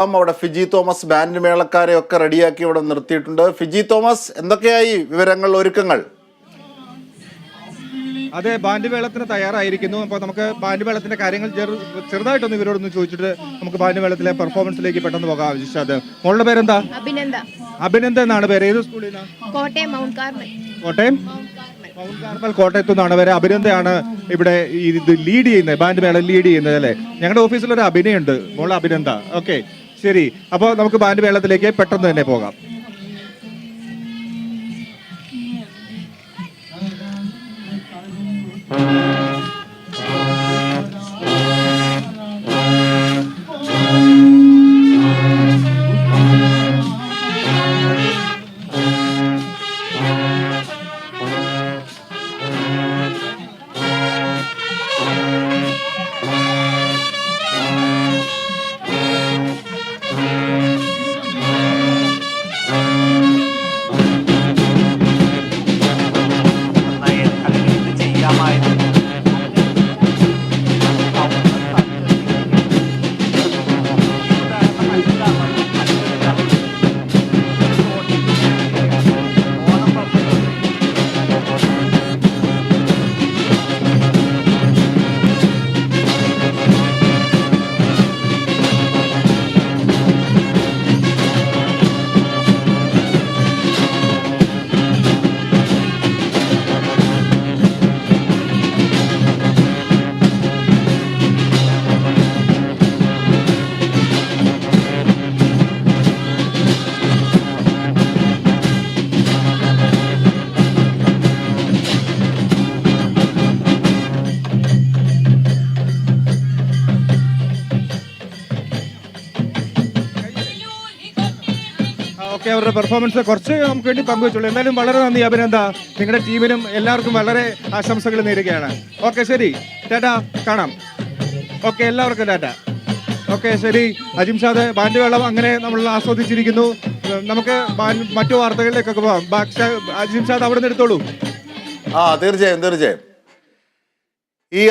അവിടെ Fiji Thomas band മേളക്കാരെ ഒക്കെ റെഡിയാക്കി ഇവിടെ നിർത്തിയിട്ടുണ്ട്. ഫിജി തോമസ്, എന്തൊക്കെയായി വിവരങ്ങൾ, ഒരുക്കങ്ങൾ? അതെ, ബാൻഡ് മേളത്തിന് തയ്യാറായിരിക്കുന്നു. അപ്പോൾ നമുക്ക് ബാൻഡ് മേളത്തിന്റെ കാര്യങ്ങൾ ചെറുതായിട്ടൊന്ന് ഇവരോടൊന്ന് ചോദിച്ചിട്ട് നമുക്ക് ബാൻഡ് മേളത്തിലെ പെർഫോമൻസിലേക്ക് പെട്ടെന്ന് പോകാം. ജിഷാദ്, മോളുടെ പേരെന്താ? അഭിനന്ദ എന്നാണ് പേര്. ഏത് സ്കൂളിൽ നിന്നാണ്? Kottayam Mount Carmel. Kottayam Mount Carmel, കോട്ടയത്തു നിന്നാണ് പേര്. അഭിനന്ദയാണ് ഇവിടെ ഇത് ലീഡ് ചെയ്യുന്നത്, ബാൻഡ് മേളം ലീഡ് ചെയ്യുന്നത് അല്ലേ? ഞങ്ങളുടെ ഓഫീസിൽ ഒരു അഭിനയുണ്ട്, മോള് അഭിനന്ദ. ഓക്കെ, ശരി. അപ്പോൾ നമുക്ക് ബാൻഡ് മേളത്തിലേക്ക് പെട്ടെന്ന് തന്നെ പോകാം. ഓക്കെ, അവരുടെ പെർഫോമൻസ് കുറച്ച് നമുക്ക് വേണ്ടി പങ്കുവെച്ചുള്ളൂ. എന്തായാലും വളരെ നന്ദി അഭിനന്ദ. നിങ്ങളുടെ ടീമിനും എല്ലാവർക്കും വളരെ ആശംസകൾ നേരുകയാണ്. ഓക്കെ, ശരി, ടാറ്റാ, കാണാം. ഓക്കെ, എല്ലാവർക്കും ടാറ്റാ. ഓക്കെ, ശരി. അജിംഷാദ്, ബാൻഡ് മേളം അങ്ങനെ നമ്മൾ ആസ്വദിച്ചിരിക്കുന്നു. നമുക്ക് മറ്റു വാർത്തകളിലേക്കൊക്കെ പോകാം. അജിംഷാദ് അവിടെ നിന്ന് എടുത്തോളൂ. തീർച്ചയായും. ഈ